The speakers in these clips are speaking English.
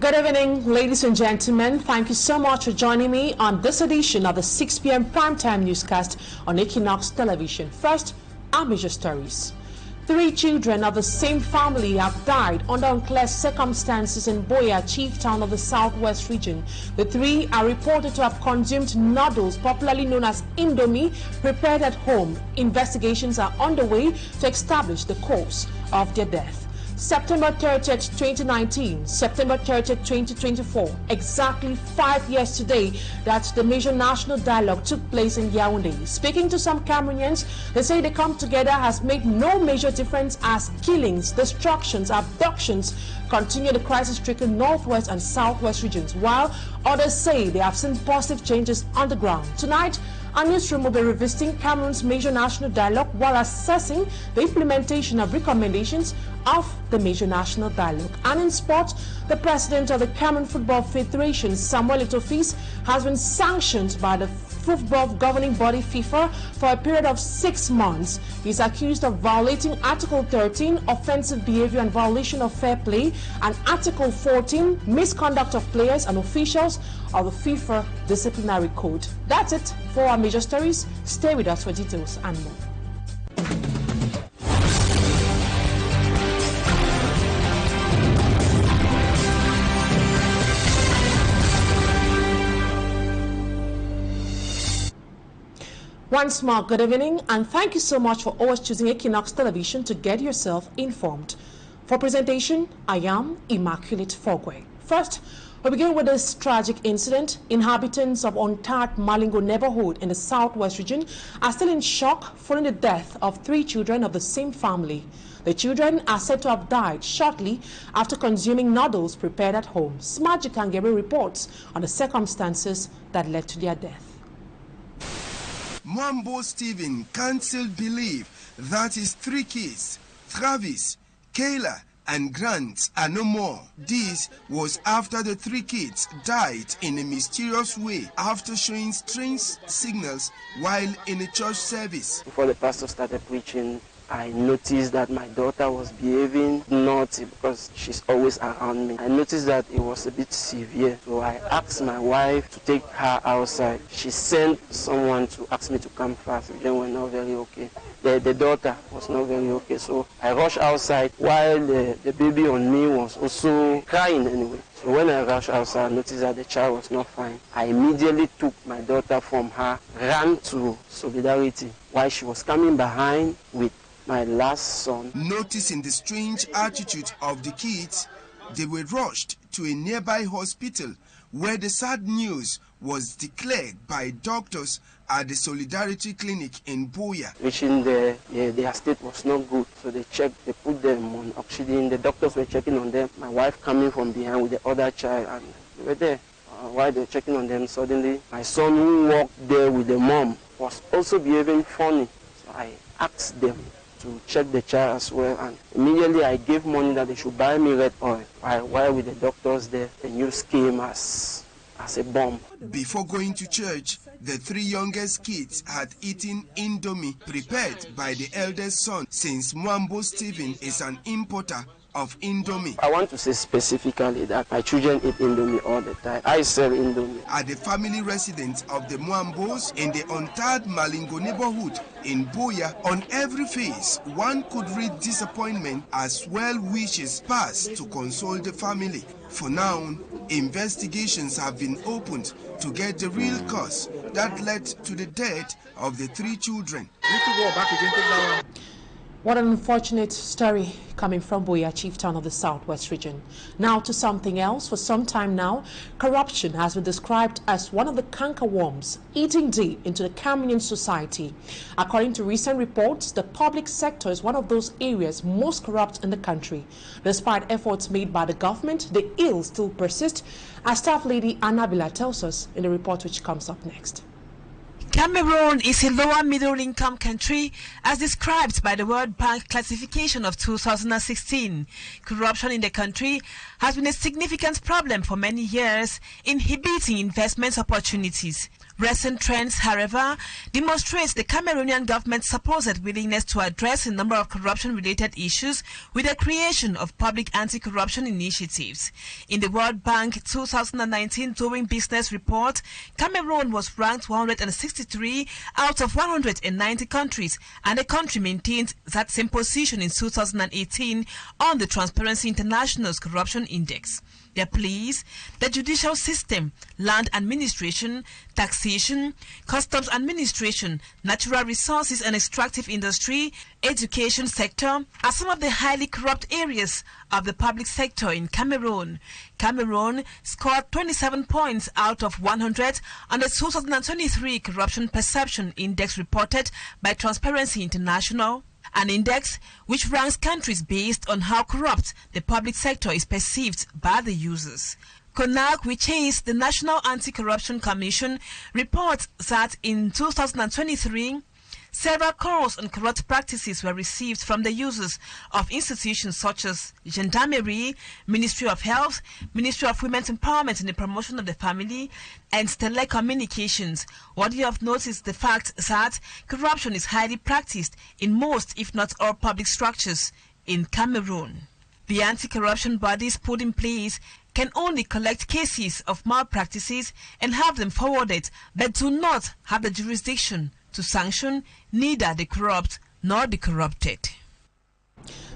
Good evening, ladies and gentlemen. Thank you so much for joining me on this edition of the 6 p.m. primetime newscast on Equinoxe television. First, our major stories. 3 children of the same family have died under unclear circumstances in Boya, chief town of the southwest region. The 3 are reported to have consumed noodles, popularly known as Indomie, prepared at home. Investigations are underway to establish the cause of their death. September 30th, 2019, September 30th, 2024, exactly 5 years today that the major national dialogue took place in Yaoundé. Speaking to some Cameroonians, they say they come together has made no major difference as killings, destructions, abductions continue the crisis-stricken northwest and southwest regions, while others say they have seen positive changes on the ground. Tonight, our newsroom will be revisiting Cameroon's major national dialogue while assessing the implementation of recommendations of the major national dialogue. And in sport, the president of the Cameroon Football Federation, Samuel Eto'o, has been sanctioned by the football governing body FIFA for a period of 6 months. He is accused of violating Article 13, offensive behavior and violation of fair play, and Article 14, misconduct of players and officials of the FIFA disciplinary code. That's it for our major stories. Stay with us for details and more. Once more, good evening, and thank you so much for always choosing Equinoxe television to get yourself informed. For presentation, I am Immaculate Fogwe. First, we begin with this tragic incident. Inhabitants of Ontard Malingo neighborhood in the southwest region are still in shock following the death of 3 children of the same family. The children are said to have died shortly after consuming noodles prepared at home. Smaji Kangebe reports on the circumstances that led to their death. Mwambo Stephen can't still believe that his 3 kids, Travis, Kayla, and Grant, are no more. This was after the 3 kids died in a mysterious way after showing strange signals while in a church service. Before the pastor started preaching, I noticed that my daughter was behaving naughty because she's always around me. I noticed that it was a bit severe, so I asked my wife to take her outside. She sent someone to ask me to come fast. We were not very okay. The daughter was not very okay, so I rushed outside while the baby on me was also crying anyway. So when I rushed outside, I noticed that the child was not fine. I immediately took my daughter from her, ran to Solidarity while she was coming behind with my last son. Noticing the strange attitude of the kids, they were rushed to a nearby hospital where the sad news was declared by doctors at the Solidarity Clinic in Boya. Reaching there, their state was not good, so they checked, they put them on oxygen. The doctors were checking on them. My wife coming from behind with the other child, and they were there. While they were checking on them, suddenly my son who walked there with the mom was also behaving funny. So I asked them to check the child as well, and immediately I gave money that they should buy me red oil. While with the doctors there, the news came as a bomb. Before going to church, the 3 youngest kids had eaten Indomie prepared by the eldest son, since Mwambo Stephen is an importer of Indomie. I want to say specifically that my children eat Indomie all the time. I sell Indomie. At the family residence of the Mwambos in the Ontard Malingo neighborhood in Boya, on every face one could read disappointment as well wishes passed to console the family. For now, investigations have been opened to get the real cause that led to the death of the 3 children. What an unfortunate story coming from Boya, chief town of the southwest region. Now to something else. For some time now, corruption has been described as one of the cankerworms eating deep into the Cameroonian society. According to recent reports, the public sector is one of those areas most corrupt in the country. Despite efforts made by the government, the ill still persist, as staff lady Annabella tells us in the report which comes up next. Cameroon is a lower middle income country as described by the World Bank classification of 2016. Corruption in the country has been a significant problem for many years, inhibiting investment opportunities. Recent trends, however, demonstrates the Cameroonian government's supposed willingness to address a number of corruption-related issues with the creation of public anti-corruption initiatives. In the World Bank 2019 Doing Business report, Cameroon was ranked 163 out of 190 countries, and the country maintained that same position in 2018 on the Transparency International's Corruption Index. Their pleas: the judicial system, land administration, taxation, customs administration, natural resources and extractive industry, education sector are some of the highly corrupt areas of the public sector in Cameroon. Cameroon scored 27 points out of 100 on the 2023 Corruption Perception Index reported by Transparency International, an index which ranks countries based on how corrupt the public sector is perceived by the users. CONAC, which is the National Anti-Corruption Commission, reports that in 2023, several calls on corrupt practices were received from the users of institutions such as Gendarmerie, Ministry of Health, Ministry of Women's Empowerment and the Promotion of the Family, and Telecommunications. Worthy of note is the fact that corruption is highly practiced in most, if not all, public structures in Cameroon. The anti-corruption bodies put in place can only collect cases of malpractices and have them forwarded, but do not have the jurisdiction to sanction neither the corrupt nor the corrupted.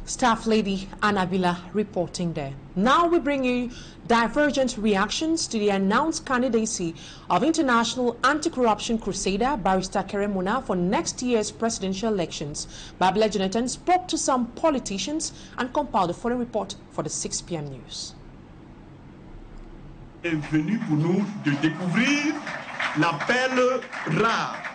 Staff Lady Annabella reporting there. Now we bring you divergent reactions to the announced candidacy of international anti-corruption crusader Barrister Cameroon for next year's presidential elections. Babla Jonathan spoke to some politicians and compiled the following report for the 6 p.m. news. Est venu pour nous de découvrir la perle rare.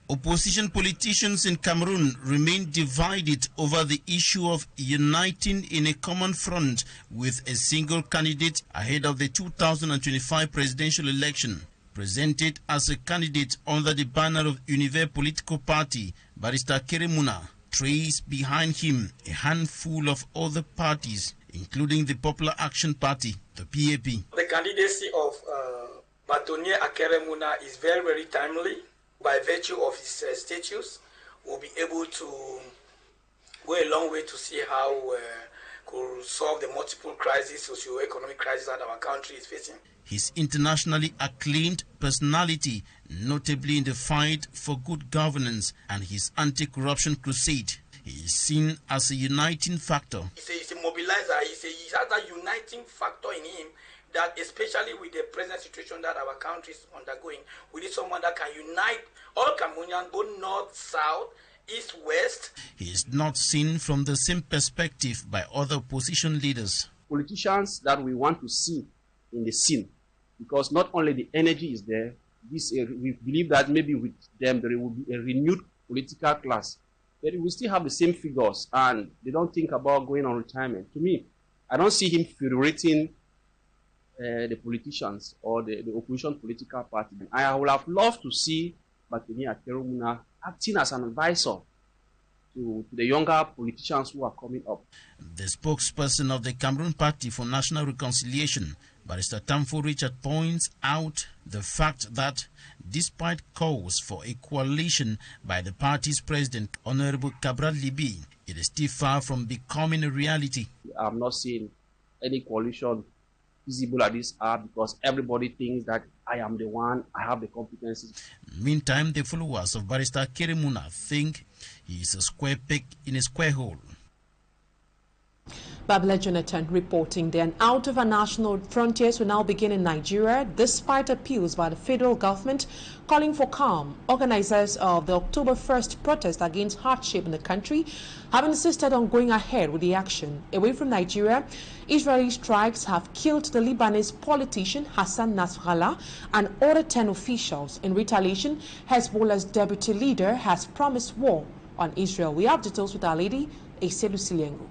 Opposition politicians in Cameroon remain divided over the issue of uniting in a common front with a single candidate ahead of the 2025 presidential election. Presented as a candidate under the banner of Univers Political Party, Barrister Cameroon trails behind him a handful of other parties, including the Popular Action Party, the PAP. The candidacy of Bâtonnier Cameroon is very, very timely. By virtue of his status, we'll be able to go a long way to see how could solve the multiple crises, socio-economic crises that our country is facing. His internationally acclaimed personality, notably in the fight for good governance and his anti-corruption crusade, he is seen as a uniting factor. He's a mobilizer. He has that uniting factor in him, that especially with the present situation that our country is undergoing, we need someone that can unite all Cameroonians, both north, south, east, west. He is not seen from the same perspective by other opposition leaders. Politicians that we want to see in the scene, because not only the energy is there, we believe that maybe with them there will be a renewed political class. But we still have the same figures and they don't think about going on retirement. To me, I don't see him federating the politicians or the opposition political party. I would have loved to see Bâtonnier Cameroon acting as an advisor to the younger politicians who are coming up. The spokesperson of the Cameroon Party for National Reconciliation, Barrister Tamfo Richard, points out the fact that despite calls for a coalition by the party's president, Honorable Cabral Libi, it is still far from becoming a reality. I'm not seeing any coalition visible at this hour because everybody thinks that I am the one, I have the competencies. Meantime, the followers of Barrister Cameroon think he is a square peg in a square hole. Babla Jonathan reporting there. And out of our national frontiers will now begin in Nigeria, despite appeals by the federal government calling for calm. Organizers of the October 1st protest against hardship in the country have insisted on going ahead with the action. Away from Nigeria, Israeli strikes have killed the Lebanese politician Hassan Nasrallah and other 10 officials. In retaliation, Hezbollah's deputy leader has promised war on Israel. We have details with our lady, Eselu Silengo.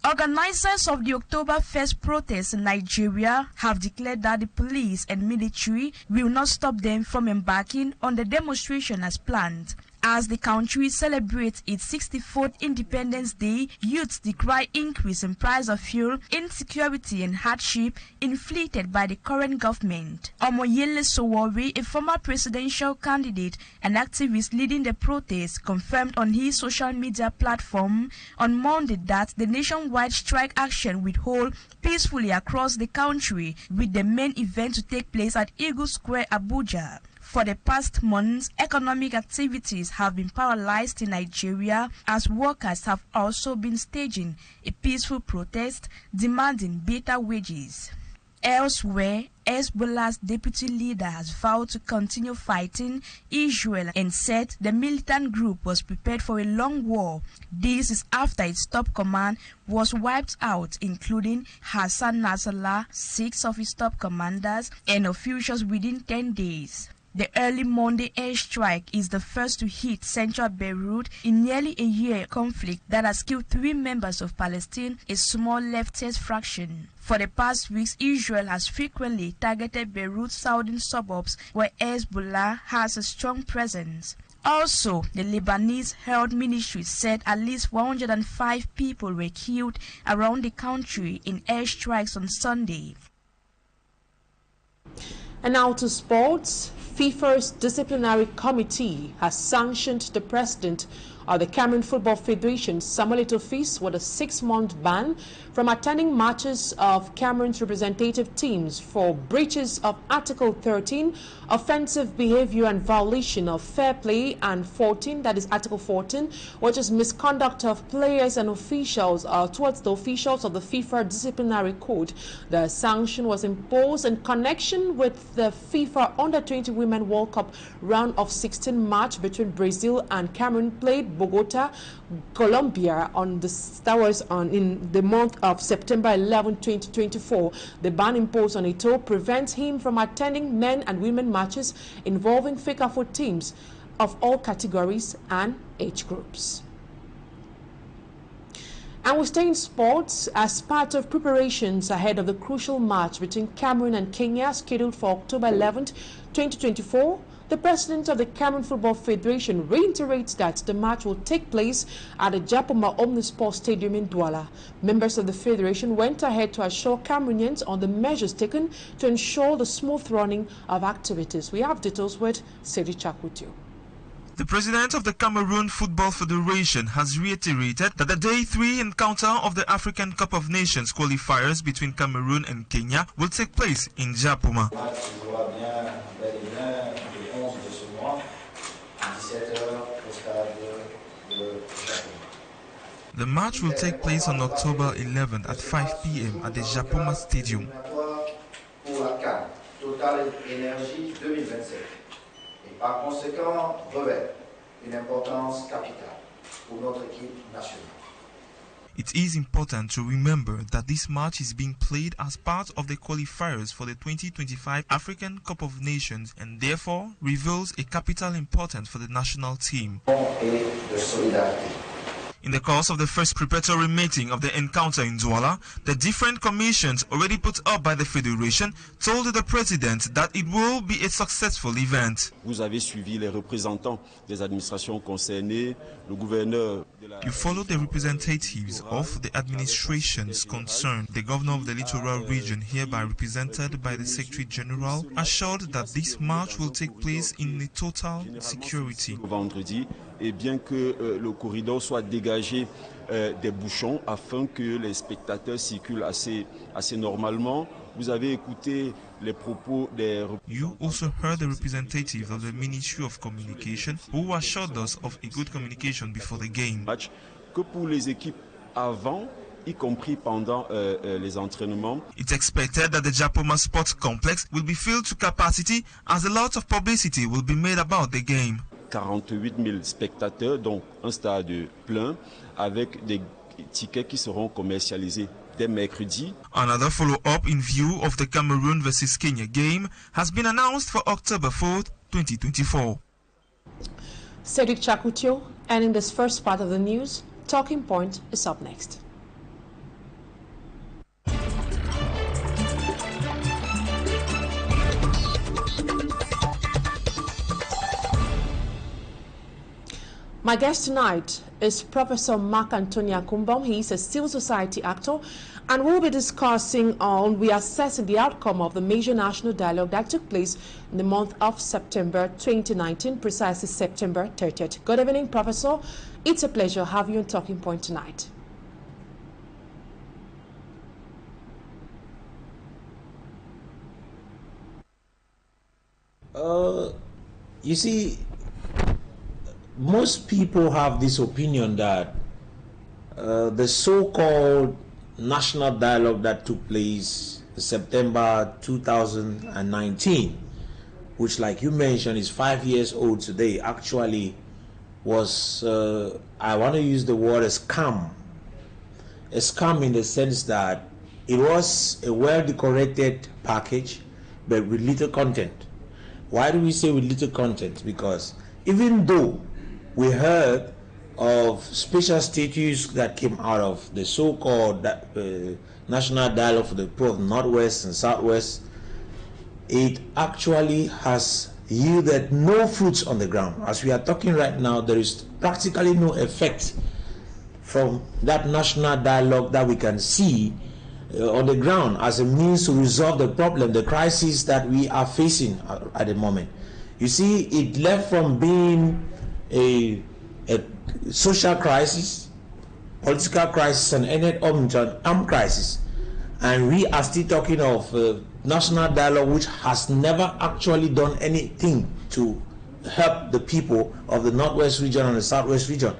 Organizers of the October 1st protests in Nigeria have declared that the police and military will not stop them from embarking on the demonstration as planned. As the country celebrates its 64th Independence Day, youths decry increase in price of fuel, insecurity and hardship inflicted by the current government. Omoyele Sowore, a former presidential candidate and activist leading the protest, confirmed on his social media platform on Monday that the nationwide strike action will hold peacefully across the country, with the main event to take place at Eagle Square, Abuja. For the past months, economic activities have been paralyzed in Nigeria as workers have also been staging a peaceful protest demanding better wages. Elsewhere, Hezbollah's deputy leader has vowed to continue fighting Israel and said the militant group was prepared for a long war. This is after its top command was wiped out, including Hassan Nasrallah, 6 of its top commanders, and officials within 10 days. The early Monday airstrike is the first to hit central Beirut in nearly a year conflict that has killed 3 members of Palestine, a small leftist fraction. For the past weeks, Israel has frequently targeted Beirut's southern suburbs where Hezbollah has a strong presence. Also, the Lebanese Health Ministry said at least 105 people were killed around the country in airstrikes on Sunday. And now to sports. FIFA's disciplinary committee has sanctioned the president of the Cameroon Football Federation, Samuel Eto'o, with a 6-month ban from attending matches of Cameroon's representative teams for breaches of Article 13, offensive behavior and violation of fair play, and 14, that is Article 14, which is misconduct of players and officials towards the officials of the FIFA disciplinary code. The sanction was imposed in connection with the FIFA Under-20 Women World Cup round of 16 match between Brazil and Cameroon played Bogota, Colombia in the month of September 11, 2024. The ban imposed on Eto'o prevents him from attending men and women matches involving FECAFO teams of all categories and age groups. And we stay in sports. As part of preparations ahead of the crucial match between Cameroon and Kenya scheduled for October 11, 2024, the president of the Cameroon Football Federation reiterates that the match will take place at the Japoma Omnisport Stadium in Douala. Members of the federation went ahead to assure Cameroonians on the measures taken to ensure the smooth running of activities. We have details with Seri Chakutio. The president of the Cameroon Football Federation has reiterated that the Day 3 encounter of the African Cup of Nations qualifiers between Cameroon and Kenya will take place in Japoma. The match will take place on October 11th at 5 p.m. at the Japoma Stadium. Par conséquent, revêt une importance capitale pour notre équipe nationale. It is important to remember that this match is being played as part of the qualifiers for the 2025 African Cup of Nations and therefore reveals a capital importance for the national team. In the course of the first preparatory meeting of the encounter in Douala, the different commissions already put up by the Federation told the President that it will be a successful event. Vous avez suivi les représentants des administrations concernées, le gouverneur. You followed the representatives of the administrations concerned. The governor of the littoral region, hereby represented by the Secretary General, assured that this march will take place in a total security. Vendredi, et bien que le corridor soit dégagé des bouchons afin que les spectateurs circulent assez normalement. Vous avez écouté les propos des... You also heard the representative of the Ministry of Communication who assured us of a good communication before the game. Que pour les équipes avant, y compris pendant les entraînements. It's expected that the Japoma Sports Complex will be filled to capacity as a lot of publicity will be made about the game. 48 000 spectateurs, donc un stade plein, avec des tickets qui seront commercialisés dès mercredi. Another follow-up in view of the Cameroon vs Kenya game has been announced for October 4th, 2024. Cedric Chakutio, and in this first part of the news, Talking Point is up next. My guest tonight is Professor Mark Antonia Kumbom. He is a civil society actor, and we'll be discussing reassessing the outcome of the major national dialogue that took place in the month of September 2019, precisely September 30th. Good evening, Professor. It's a pleasure to have you on Talking Point tonight. You see, most people have this opinion that the so-called national dialogue that took place in September 2019, which, like you mentioned, is 5 years old today, actually was, I want to use the word a scam. A scam in the sense that it was a well-decorated package, but with little content. Why do we say with little content? Because even though we heard of special statutes that came out of the so-called national dialogue for the people of the Northwest and Southwest, it actually has yielded no fruits on the ground. As we are talking right now, there is practically no effect from that national dialogue that we can see on the ground as a means to resolve the problem, the crisis that we are facing at the moment. You see, it left from being a social crisis, political crisis, and ended up into an armed crisis. And we are still talking of national dialogue, which has never actually done anything to help the people of the Northwest region and the Southwest region.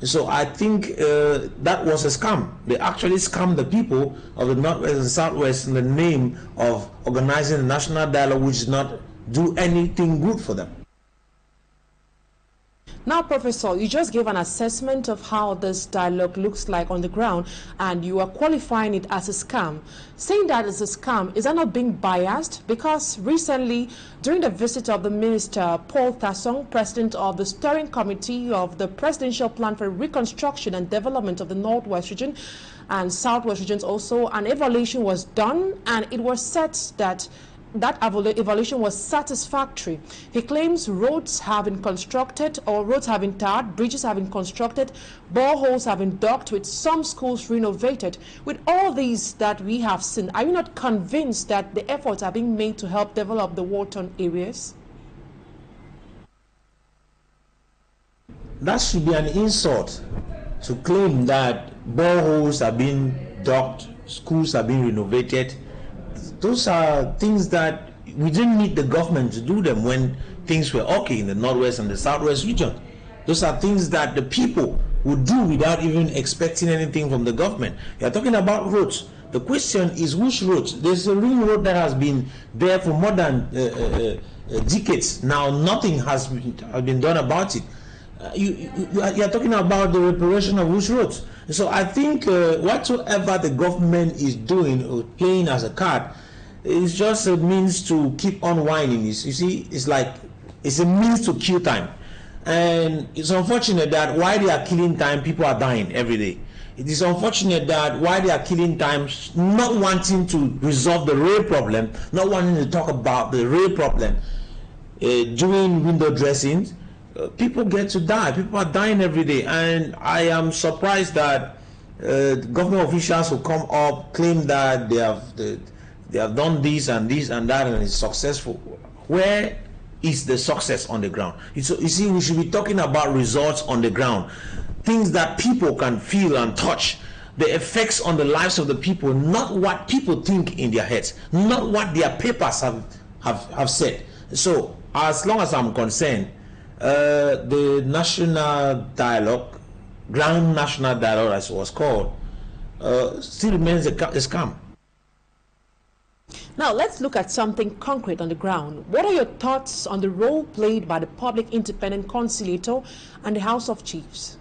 So I think that was a scam. They actually scammed the people of the Northwest and Southwest in the name of organizing a national dialogue which did not do anything good for them. Now, Professor, you just gave an assessment of how this dialogue looks like on the ground, and you are qualifying it as a scam. Saying that it's a scam, is that not being biased? Because recently, during the visit of the Minister Paul Tasong, President of the Steering Committee of the Presidential Plan for Reconstruction and Development of the Northwest region and Southwest regions also, an evaluation was done, and it was said that that evaluation was satisfactory. He claims roads have been constructed, or roads have been tarred, bridges have been constructed, boreholes have been dug, with some schools renovated. With all these that we have seen, are you not convinced that the efforts are being made to help develop the war-torn areas? That should be an insult to claim that boreholes have been dug, schools have been renovated. Those are things that we didn't need the government to do them when things were okay in the Northwest and the Southwest region. Those are things that the people would do without even expecting anything from the government. You are talking about roads. The question is which roads? There's a ring road that has been there for more than decades. Now nothing has been done about it. You are talking about the reparation of which roads? So I think whatsoever the government is doing or playing as a card, it's just a means to keep on whining. You see, it's like it's a means to kill time. And it's unfortunate that while they are killing time, people are dying every day. It is unfortunate that while they are killing time, not wanting to resolve the real problem, not wanting to talk about the real problem, doing window dressings, people get to die. People are dying every day. And I am surprised that government officials who come up claim that they have done this and that and it's successful. Where is the success on the ground? You see, we should be talking about results on the ground, things that people can feel and touch, the effects on the lives of the people, not what people think in their heads, not what their papers have said. So as long as I'm concerned, the national dialogue, ground national dialogue as it was called, still remains a scam. Now, let's look at something concrete on the ground. What are your thoughts on the role played by the Public Independent Conciliator and the House of Chiefs?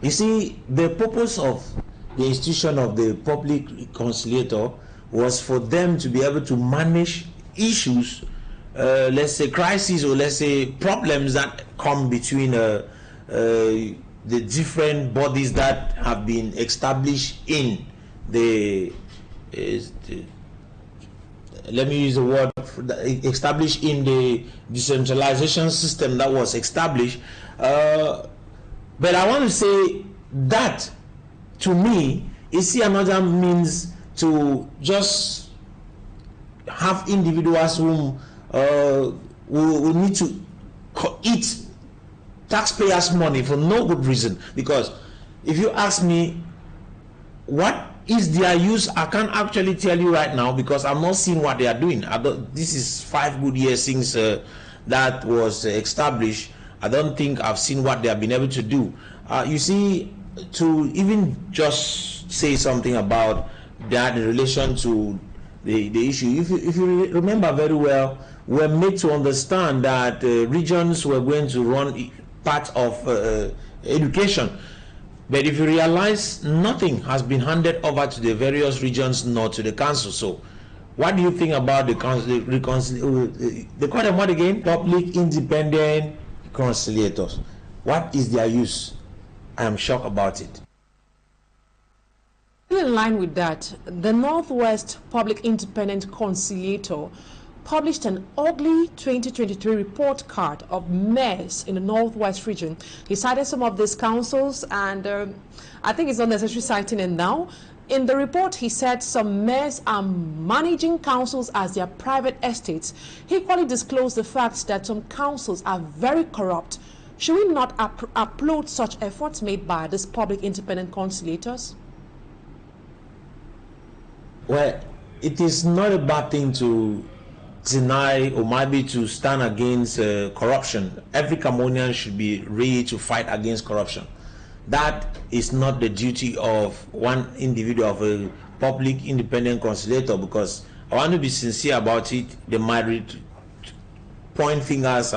You see, the purpose of the institution of the Public Conciliator was for them to be able to manage issues, let's say crises, or let's say problems that come between the different bodies that have been established in the let me use the word, established in the decentralization system that was established. But I want to say that, to me, is another means to just have individuals who need to eat taxpayers' money for no good reason. Because if you ask me what is their use, I can't actually tell you right now, because I'm not seeing what they are doing. This is 5 good years since that was established. I don't think I've seen what they have been able to do. You see, to even just say something about that in relation to the issue, if you remember very well, we're made to understand that regions were going to run part of education. But if you realize, nothing has been handed over to the various regions nor to the council. So what do you think about the council? They call them what again? Public independent conciliators. What is their use? I am shocked about it. In line with that, the Northwest Public Independent Conciliator published an ugly 2023 report card of mayors in the Northwest region. He cited some of these councils, and I think it's unnecessary citing it now. In the report, he said some mayors are managing councils as their private estates. He equally disclosed the fact that some councils are very corrupt. Should we not applaud such efforts made by these public independent conciliators? Well, it is not a bad thing to deny or maybe to stand against corruption. Every Cameroonian should be ready to fight against corruption. That is not the duty of one individual, of a public independent conciliator, because I want to be sincere about it. They might point fingers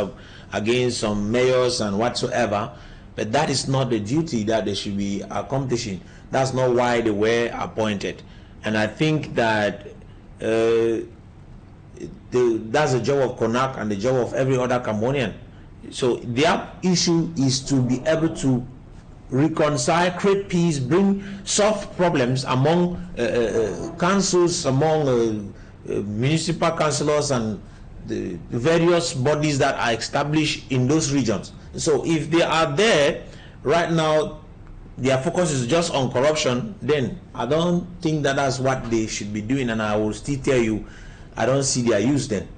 against some mayors and whatsoever, but that is not the duty that they should be accomplishing. That's not why they were appointed. And I think that that's the job of CONAC and the job of every other Cameroonian. So their issue is to be able to reconcile, create peace, solve problems among councils, among municipal councillors and the various bodies that are established in those regions. So if they are there right now, their focus is just on corruption, then I don't think that that's what they should be doing, and I will still tell you, I don't see their use then.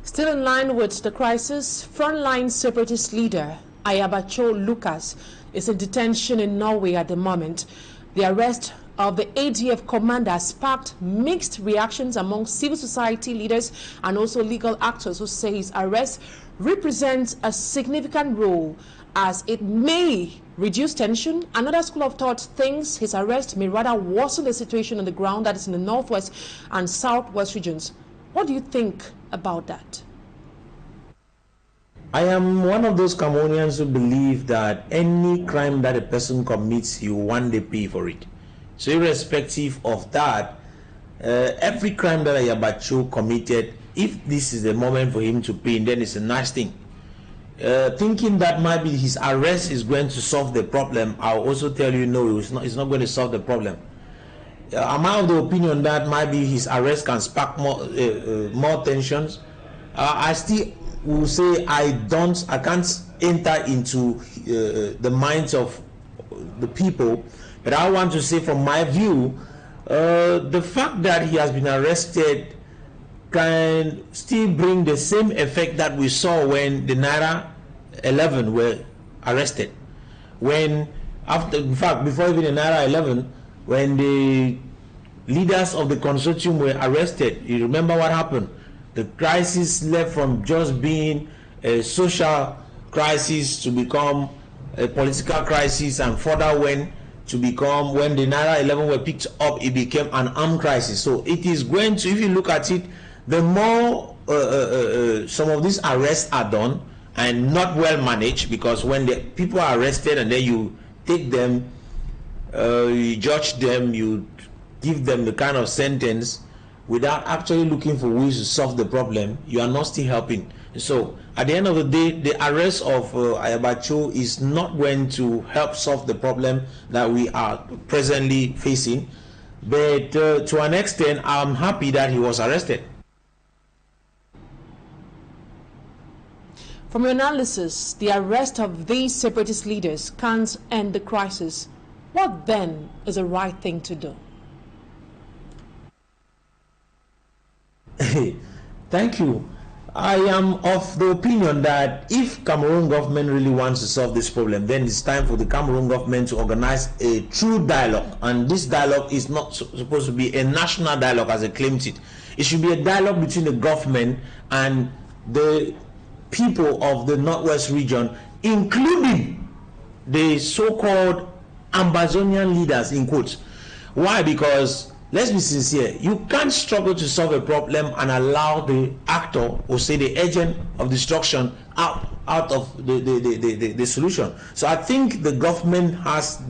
Still in line with the crisis, frontline separatist leader Ayabacho Lucas is in detention in Norway at the moment. The arrest of the ADF commander sparked mixed reactions among civil society leaders and also legal actors, who say his arrest represents a significant role as it may reduce tension. Another school of thought thinks his arrest may rather worsen the situation on the ground, that is in the northwest and southwest regions. What do you think about that? I am one of those Cameroonians who believe that any crime that a person commits, he will one day pay for it. So irrespective of that, every crime that Ayabacho committed, if this is the moment for him to pay, then it's a nice thing. Thinking that maybe his arrest is going to solve the problem, I'll also tell you no, it's not going to solve the problem. I'm of the opinion that maybe his arrest can spark more tensions. I still will say I can't enter into the minds of the people, but I want to say from my view, the fact that he has been arrested can still bring the same effect that we saw when the Naira 11 were arrested. In fact, before even the Naira 11, when the leaders of the consortium were arrested, you remember what happened? The crisis left from just being a social crisis to become a political crisis, and further went to become, when the Naira 11 were picked up, it became an armed crisis. So it is going to, if you look at it, the more some of these arrests are done and not well managed, because when the people are arrested and then you take them, you judge them, you give them the kind of sentence without actually looking for ways to solve the problem, you are not still helping. So at the end of the day, the arrest of Ayabacho is not going to help solve the problem that we are presently facing. But to an extent, I'm happy that he was arrested. From your analysis, the arrest of these separatist leaders can't end the crisis. What then is the right thing to do? Thank you. I am of the opinion that if Cameroon government really wants to solve this problem, then it's time for the Cameroon government to organize a true dialogue. And this dialogue is not supposed to be a national dialogue as they claimed it. It should be a dialogue between the government and the people of the Northwest region, including the so-called Amazonian leaders, in quotes. Why? Because let's be sincere, you can't struggle to solve a problem and allow the actor, or say the agent of destruction, out of the solution. So I think the government has,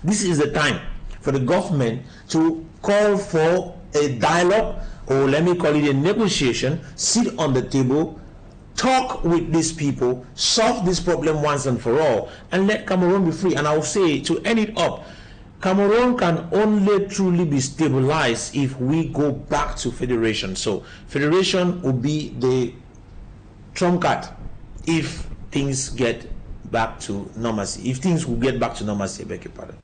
this is the time for the government to call for a dialogue, or let me call it a negotiation, sit on the table, talk with these people, solve this problem once and for all, and let Cameroon be free. And I will say, to end it up, Cameroon can only truly be stabilized if we go back to federation. So federation will be the trump card if things get back to normalcy. If things will get back to normalcy, I beg your pardon.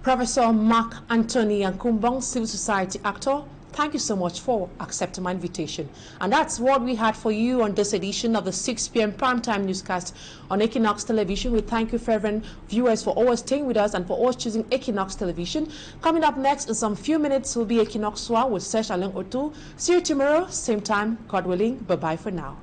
Professor Mark Anthony Yankumbong, civil society actor, thank you so much for accepting my invitation. And that's what we had for you on this edition of the 6 p.m. primetime newscast on Equinoxe Television. We thank you, fervent viewers, for always staying with us and for always choosing Equinoxe Television. Coming up next in some few minutes will be Equinoxe Soir with Sesh Aleng Otu. See you tomorrow, same time, God willing. Bye-bye for now.